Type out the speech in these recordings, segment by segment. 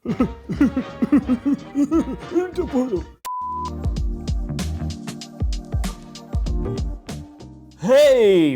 Hey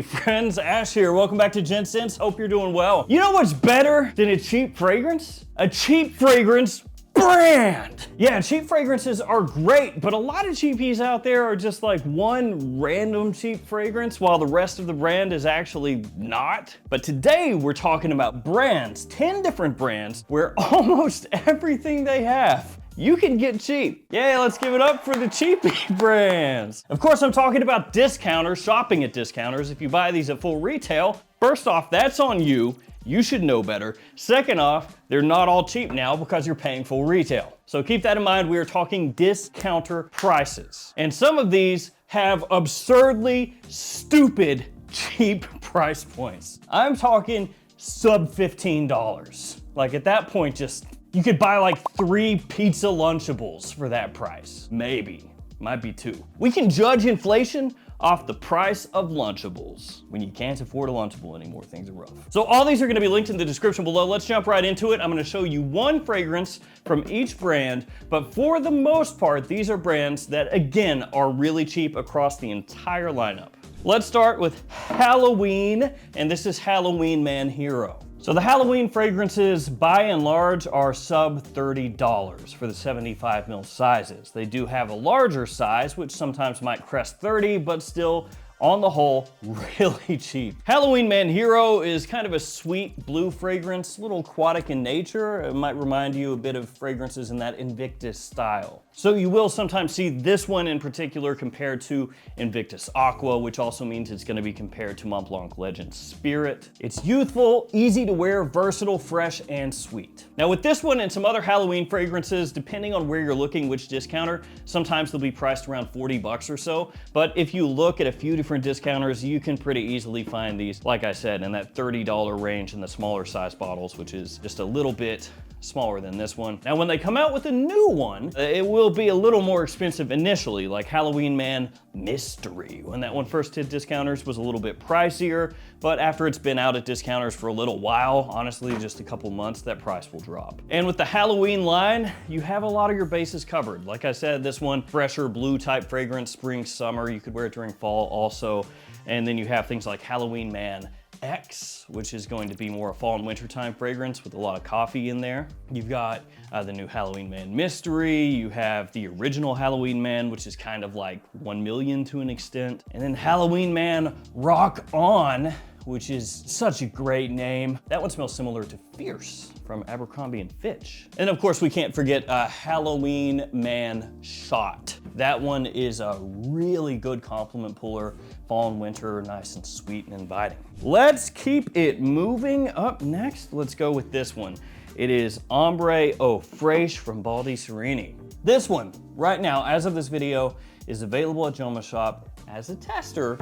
friends, Ash here. Welcome back to Gents. Hope you're doing well. You know what's better than a cheap fragrance? A cheap fragrance brand. Yeah, cheap fragrances are great, but a lot of cheapies out there are just like one random cheap fragrance while the rest of the brand is actually not. But today we're talking about brands, 10 different brands where almost everything they have you can get cheap. Yay, let's give it up for the cheapie brands. Of course, I'm talking about discounters, shopping at discounters. If you buy these at full retail, first off, that's on you. You should know better. Second off, they're not all cheap now because you're paying full retail. So keep that in mind. We are talking discounter prices. And some of these have absurdly stupid cheap price points. I'm talking sub $15. Like at that point, you could buy like 3 pizza Lunchables for that price. Maybe, might be 2. We can judge inflation off the price of Lunchables. When you can't afford a Lunchable anymore, things are rough. So all these are gonna be linked in the description below. Let's jump right into it. I'm gonna show you one fragrance from each brand, but for the most part, these are brands that, again, are really cheap across the entire lineup. Let's start with Halloween, and this is Halloween Man Hero. So the Halloween fragrances, by and large, are sub $30 for the 75 ml sizes. They do have a larger size, which sometimes might crest 30, but still, on the whole, really cheap. Halloween Man Hero is kind of a sweet blue fragrance, a little aquatic in nature. It might remind you a bit of fragrances in that Invictus style. So you will sometimes see this one in particular compared to Invictus Aqua, which also means it's gonna be compared to Mont Blanc Legend Spirit. It's youthful, easy to wear, versatile, fresh, and sweet. Now with this one and some other Halloween fragrances, depending on where you're looking, which discounter, sometimes they'll be priced around 40 bucks or so. But if you look at a few different discounters, you can pretty easily find these, like I said, in that $30 range in the smaller size bottles, which is just a little bit smaller than this one. Now, when they come out with a new one, it will be a little more expensive initially, like Halloween Man Mystery. When that one first hit discounters was a little bit pricier, but after it's been out at discounters for a little while, honestly, just a couple months, that price will drop. And with the Halloween line, you have a lot of your bases covered. Like I said, this one, fresher blue type fragrance, spring, summer. You could wear it during fall also. And then you have things like Halloween Man X, which is going to be more a fall and wintertime fragrance with a lot of coffee in there. You've got the new Halloween Man Mystery. You have the original Halloween Man, which is kind of like 1 million to an extent. And then Halloween Man Rock On, which is such a great name. That one smells similar to Fierce from Abercrombie & Fitch. And of course, we can't forget Halloween Man Shot. That one is a really good compliment puller, fall and winter, nice and sweet and inviting. Let's keep it moving. Up next, let's go with this one. It is Ombre Eau Fraiche from Baldi Serini. This one, right now, as of this video, is available at Joma Shop as a tester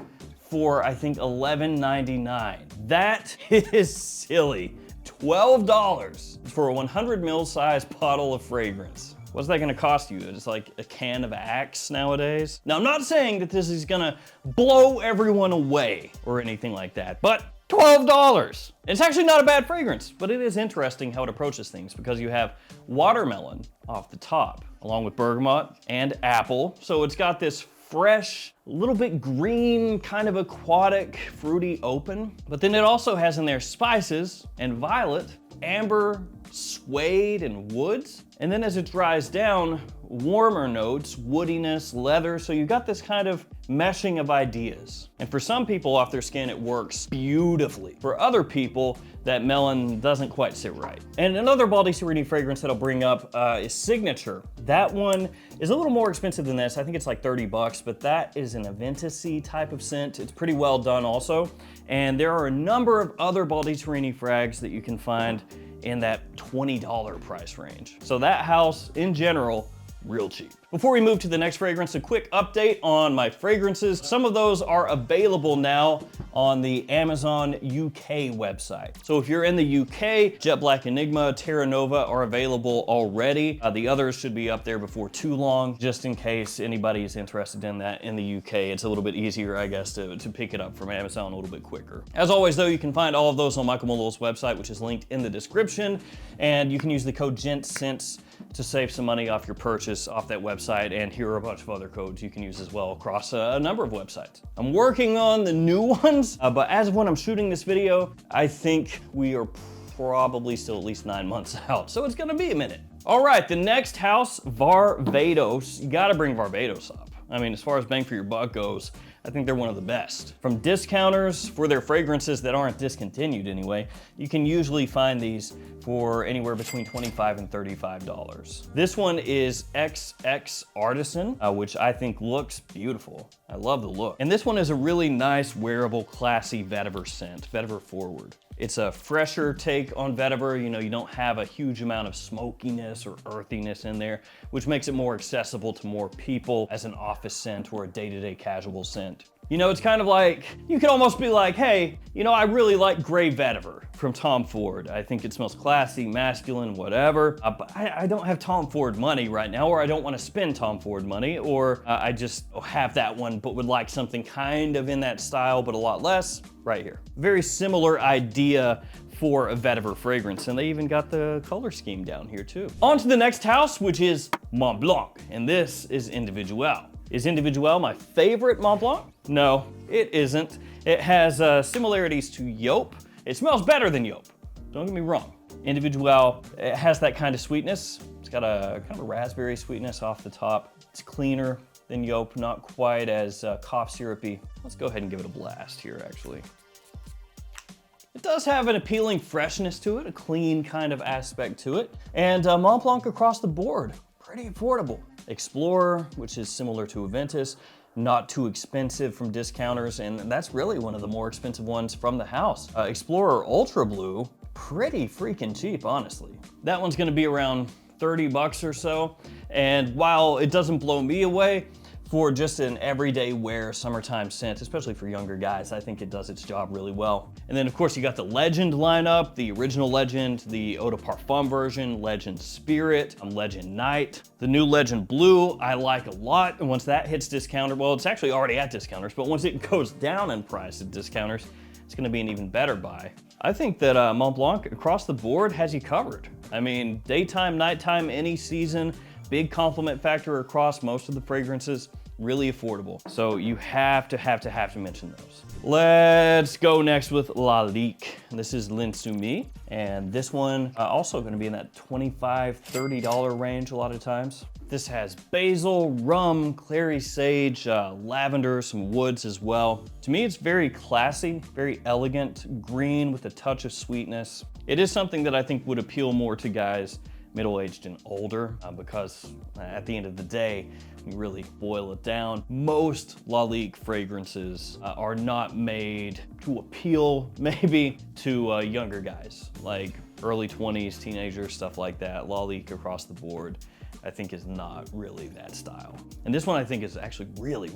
for, I think, $11.99. That is silly. $12 for a 100 ml size bottle of fragrance. What's that gonna cost you? It's like a can of Axe nowadays. Now, I'm not saying that this is gonna blow everyone away or anything like that, but $12. It's actually not a bad fragrance, but it is interesting how it approaches things because you have watermelon off the top, along with bergamot and apple. So it's got this fresh, a little bit green, kind of aquatic, fruity open. But then it also has in there spices and violet, amber, suede, and woods. And then as it dries down, warmer notes, woodiness, leather. So you've got this kind of meshing of ideas. And for some people off their skin, it works beautifully. For other people, that melon doesn't quite sit right. And another Baldi Serini fragrance that I'll bring up is Signature. That one is a little more expensive than this. I think it's like 30 bucks, but that is an Aventus-y type of scent. It's pretty well done also. And there are a number of other Baldi Serini frags that you can find in that $20 price range. So that house in general real cheap. Before we move to the next fragrance, a quick update on my fragrances. Some of those are available now on the Amazon UK website. So if you're in the UK, Jet Black Enigma, Terra Nova are available already. The others should be up there before too long, just in case anybody is interested in that in the UK. It's a little bit easier, I guess, to pick it up from Amazon a little bit quicker. As always, though, you can find all of those on Michael Malloy's website, which is linked in the description, and you can use the code GENTSCENTS to save some money off your purchase off that website, and here are a bunch of other codes you can use as well across a number of websites. I'm working on the new ones, but as of when I'm shooting this video, I think we are probably still at least 9 months out, so it's gonna be a minute. All right, the next house, Varvatos. You gotta bring Varvatos up. I mean, as far as bang for your buck goes, I think they're one of the best. From discounters, for their fragrances that aren't discontinued anyway, you can usually find these for anywhere between $25 and $35. This one is XX Artisan, which I think looks beautiful. I love the look. And this one is a really nice, wearable, classy vetiver scent, vetiver forward. It's a fresher take on vetiver. You know, you don't have a huge amount of smokiness or earthiness in there, which makes it more accessible to more people as an office scent or a day-to-day casual scent. You know, it's kind of like, you could almost be like, hey, you know, I really like gray vetiver from Tom Ford. I think it smells classy, masculine, whatever. But I don't have Tom Ford money right now, or I don't want to spend Tom Ford money, or I just have that one, but would like something kind of in that style, but a lot less, right here. Very similar idea for a vetiver fragrance, and they even got the color scheme down here too. On to the next house, which is Mont Blanc, and this is Individual. Is Individual my favorite Mont Blanc? No, it isn't. It has similarities to Yop. It smells better than Yop, don't get me wrong. Individual, it has that kind of sweetness. It's got a kind of a raspberry sweetness off the top. It's cleaner than Yop, not quite as cough syrupy. Let's go ahead and give it a blast here, actually. It does have an appealing freshness to it, a clean kind of aspect to it. And Mont Blanc across the board, pretty affordable. Explorer, which is similar to Aventus, not too expensive from discounters, and that's really one of the more expensive ones from the house. Explorer Ultra Blue, pretty freaking cheap, honestly. That one's gonna be around 30 bucks or so, and while it doesn't blow me away, for just an everyday wear summertime scent, especially for younger guys, I think it does its job really well. And then of course you got the Legend lineup, the original Legend, the Eau de Parfum version, Legend Spirit, Legend Night. The new Legend Blue I like a lot, and once that hits discounter, well, it's actually already at discounters, but once it goes down in price at discounters, it's gonna be an even better buy. I think that Mont Blanc across the board has you covered. I mean, daytime, nighttime, any season, big compliment factor across most of the fragrances. Really affordable. So you have to mention those. Let's go next with Lalique. This is L'Insoumis, and this one also gonna be in that $25, $30 range a lot of times. This has basil, rum, clary sage, lavender, some woods as well. To me, it's very classy, very elegant, green with a touch of sweetness. It is something that I think would appeal more to guys middle-aged and older, because at the end of the day, you really boil it down, most Lalique fragrances are not made to appeal maybe to younger guys, like early 20s, teenagers, stuff like that. Lalique across the board, I think is not really that style. And this one I think is actually really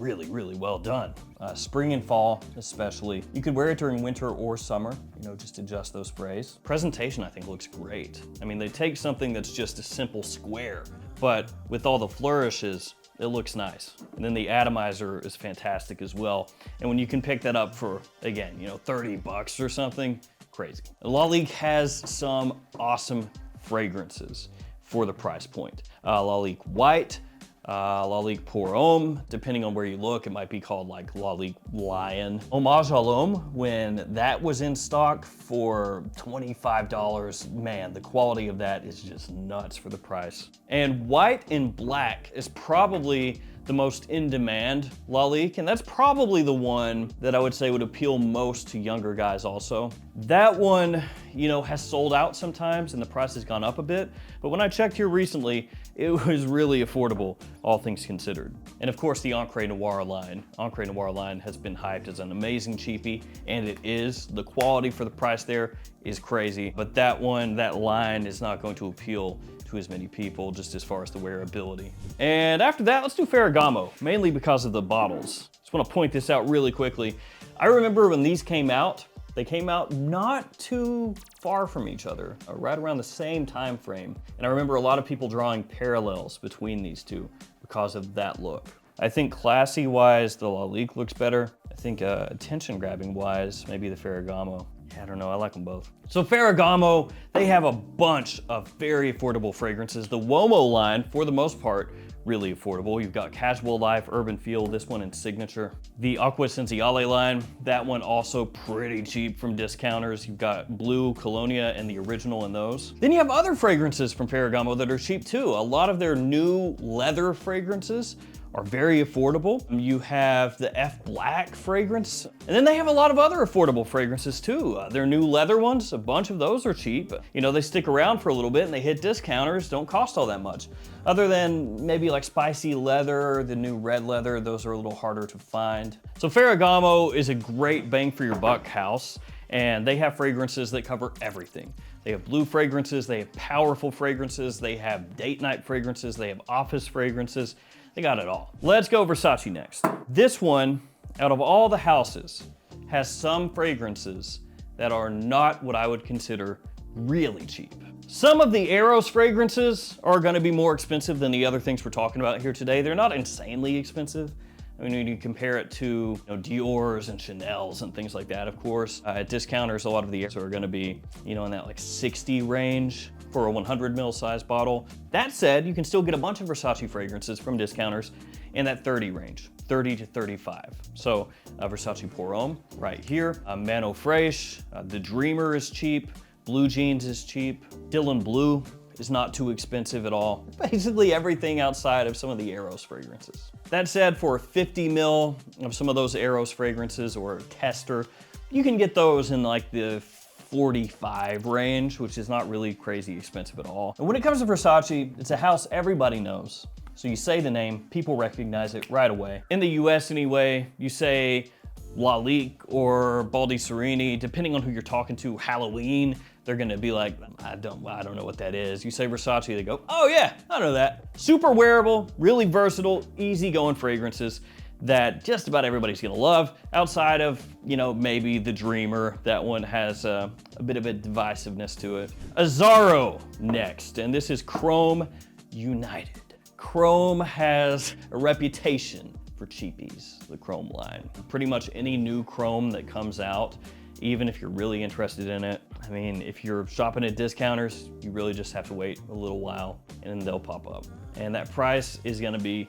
well done. Spring and fall especially. You could wear it during winter or summer, you know, just adjust those sprays. Presentation I think looks great. I mean, they take something that's just a simple square, but with all the flourishes, it looks nice. And then the atomizer is fantastic as well. And when you can pick that up for, again, you know, 30 bucks or something, crazy. Lalique has some awesome fragrances for the price point. Lalique White, Lalique Pour Homme, depending on where you look, it might be called like Lalique Lion. Hommage à l'Homme, when that was in stock for $25, man, the quality of that is just nuts for the price. And White and Black is probably the most in-demand Lalique, and that's probably the one that I would say would appeal most to younger guys also. That one, you know, has sold out sometimes and the price has gone up a bit, but when I checked here recently, it was really affordable, all things considered. And of course, the Ancre Noir line. Ancre Noir line has been hyped as an amazing cheapie, and it is. The quality for the price there is crazy, but that one, that line is not going to appeal to as many people, just as far as the wearability. And after that, let's do Ferragamo, mainly because of the bottles. Just want to point this out really quickly. I remember when these came out, they came out not too far from each other, right around the same time frame. And I remember a lot of people drawing parallels between these two because of that look. I think classy-wise, the Lalique looks better. I think attention-grabbing-wise, maybe the Ferragamo. Yeah, I don't know, I like them both. So Ferragamo, they have a bunch of very affordable fragrances. The Uomo line, for the most part, really affordable. You've got Casual Life, Urban Feel, this one in Signature. The Acqua Senziale line, that one also pretty cheap from discounters. You've got Blue, Colonia, and the original in those. Then you have other fragrances from Ferragamo that are cheap too. A lot of their new leather fragrances are very affordable. You have the F Black fragrance, and then they have a lot of other affordable fragrances too. Their new leather ones, a bunch of those are cheap. You know, they stick around for a little bit and they hit discounters, don't cost all that much. Other than maybe like Spicy Leather, the new red leather, those are a little harder to find. So Ferragamo is a great bang for your buck house, and they have fragrances that cover everything. They have blue fragrances, they have powerful fragrances, they have date night fragrances, they have office fragrances. They got it all. Let's go Versace next. This one, out of all the houses, has some fragrances that are not what I would consider really cheap. Some of the Eros fragrances are gonna be more expensive than the other things we're talking about here today. They're not insanely expensive. I mean, when you compare it to Dior's and Chanel's and things like that, of course. At discounters, a lot of the Eros are gonna be in that like 60 range for a 100 ml size bottle. That said, you can still get a bunch of Versace fragrances from discounters in that 30 range, 30 to 35. So Versace Pour Homme right here, Mano Fraiche, the Dreamer is cheap, Blue Jeans is cheap, Dylan Blue is not too expensive at all. Basically everything outside of some of the Eros fragrances. That said, for 50 ml of some of those Eros fragrances or a tester, you can get those in like the 45 range, which is not really crazy expensive at all. And when it comes to Versace, it's a house everybody knows. So you say the name, people recognize it right away. In the US anyway, you say Lalique or Baldi Serini, depending on who you're talking to, Halloween, they're gonna be like, I don't know what that is. You say Versace, they go, oh yeah, I know that. Super wearable, really versatile, easygoing fragrances that just about everybody's gonna love, outside of, maybe the Dreamer. That one has a bit of a divisiveness to it. Azzaro next, and this is Chrome United. Chrome has a reputation for cheapies, the Chrome line. Pretty much any new Chrome that comes out, even if you're really interested in it, I mean, if you're shopping at discounters, you really just have to wait a little while and they'll pop up. And that price is gonna be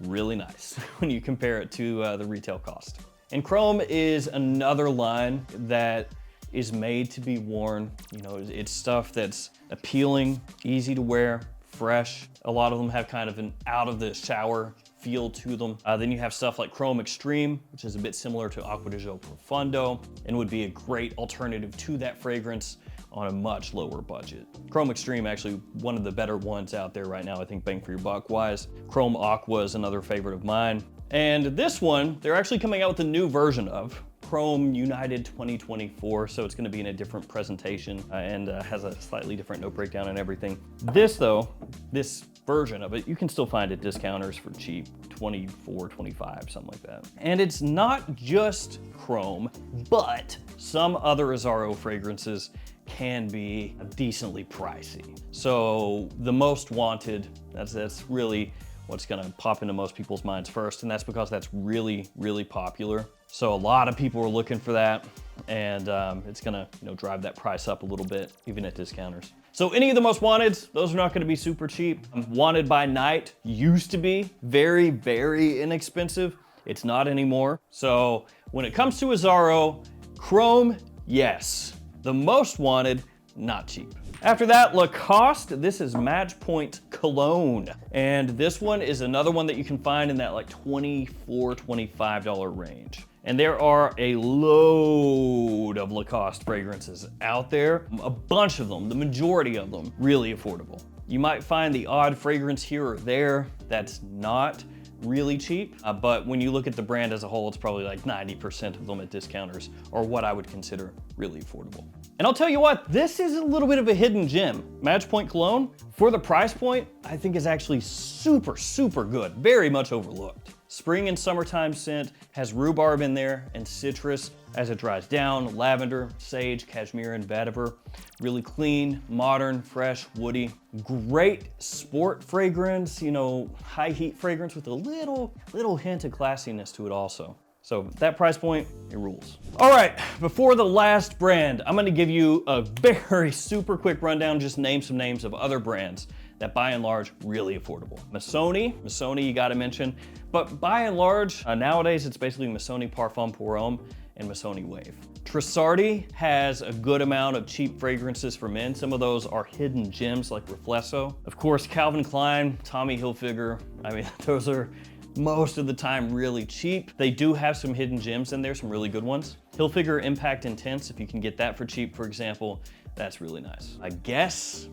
really nice when you compare it to the retail cost. And Chrome is another line that is made to be worn. It's stuff that's appealing, easy to wear, fresh. A lot of them have kind of an out of the shower feel to them. Then you have stuff like Chrome Extreme, which is a bit similar to Acqua di Gio Profondo and would be a great alternative to that fragrance on a much lower budget. Chrome Extreme, actually one of the better ones out there right now, I think bang for your buck wise. Chrome Aqua is another favorite of mine. And this one, they're actually coming out with a new version of Chrome United 2024, so it's gonna be in a different presentation and has a slightly different note breakdown and everything. This though, this version of it, you can still find at discounters for cheap, 24, 25, something like that. And it's not just Chrome, but some other Azzaro fragrances can be decently pricey. So the Most Wanted, that's really what's gonna pop into most people's minds first, and that's because that's really, really popular. So a lot of people are looking for that, and it's gonna drive that price up a little bit, even at discounters. So any of the Most Wanteds, those are not gonna be super cheap. Wanted by Night used to be very, very inexpensive. It's not anymore. So when it comes to Azzaro, Chrome, yes. The Most Wanted, not cheap. After that, Lacoste, this is Match Point Cologne. And this one is another one that you can find in that like $24, $25 range. And there are a load of Lacoste fragrances out there, a bunch of them, the majority of them, really affordable. You might find the odd fragrance here or there that's not really cheap, but when you look at the brand as a whole, it's probably like 90% of them at discounters are what I would consider really affordable. And I'll tell you what, this is a little bit of a hidden gem. Match Point Cologne, for the price point, I think is actually super, super good. Very much overlooked. Spring and summertime scent, has rhubarb in there and citrus as it dries down, lavender, sage, cashmere, and vetiver. Really clean, modern, fresh, woody. Great sport fragrance, you know, high heat fragrance with a little hint of classiness to it also. So that price point, it rules. All right, before the last brand, I'm gonna give you a very super quick rundown, just name some names of other brands that by and large, really affordable. Missoni you gotta mention, but by and large, nowadays it's basically Missoni Parfum Pour Homme and Missoni Wave. Trussardi has a good amount of cheap fragrances for men. Some of those are hidden gems like Reflesso. Of course, Calvin Klein, Tommy Hilfiger, I mean, those are most of the time really cheap. They do have some hidden gems in there, some really good ones. Hilfiger Impact Intense, if you can get that for cheap, for example, that's really nice. I guess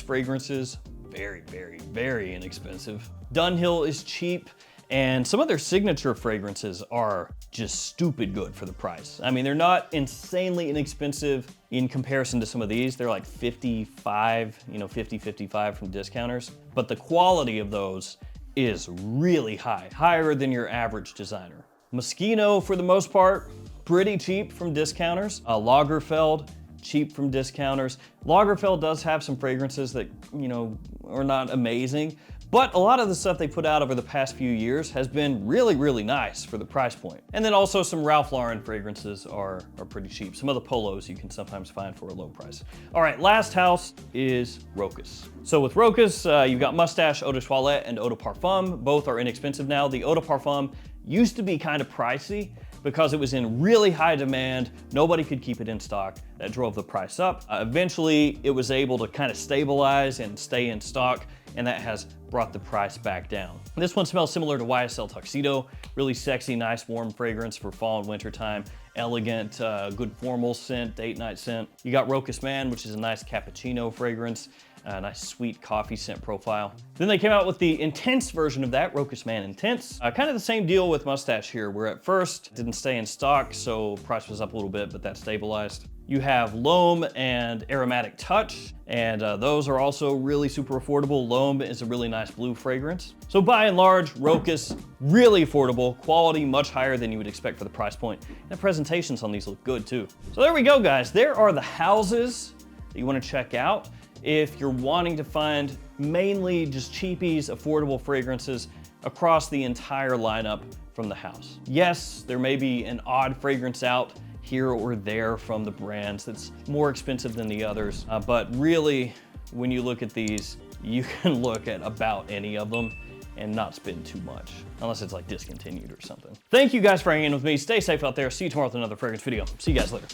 fragrances, very, very, very inexpensive. Dunhill is cheap, and some of their signature fragrances are just stupid good for the price. I mean, they're not insanely inexpensive in comparison to some of these. They're like 55, you know, 50, 55 from discounters, but the quality of those is really high, higher than your average designer. Moschino, for the most part, pretty cheap from discounters. Lagerfeld, cheap from discounters. Lagerfeld does have some fragrances that, you know, are not amazing, but a lot of the stuff they put out over the past few years has been really, really nice for the price point. And then also some Ralph Lauren fragrances are pretty cheap. Some of the polos you can sometimes find for a low price. All right, last house is Rochas. So with Rochas, you've got Mustache, Eau de Toilette, and Eau de Parfum. Both are inexpensive now. The Eau de Parfum used to be kind of pricey because it was in really high demand. Nobody could keep it in stock. That drove the price up. Eventually, it was able to kind of stabilize and stay in stock, and that has brought the price back down. This one smells similar to YSL Tuxedo. Really sexy, nice, warm fragrance for fall and winter time. Elegant, good formal scent, date night scent. You got Rochas Man, which is a nice cappuccino fragrance. A nice sweet coffee scent profile. Then they came out with the intense version of that, Rochas Man Intense. Kind of the same deal with Mustache here, where at first it didn't stay in stock, so price was up a little bit, but that stabilized. You have L'Homme and Aromatic Touch, and those are also really super affordable. L'Homme is a really nice blue fragrance. So by and large, Rochas, really affordable, quality much higher than you would expect for the price point. And the presentations on these look good too. So there we go, guys. There are the houses that you want to check out if you're wanting to find mainly just cheapies, affordable fragrances across the entire lineup from the house. Yes, there may be an odd fragrance out here or there from the brands that's more expensive than the others, but really, when you look at these, you can look at about any of them and not spend too much, unless it's like discontinued or something. Thank you guys for hanging with me. Stay safe out there. See you tomorrow with another fragrance video. See you guys later.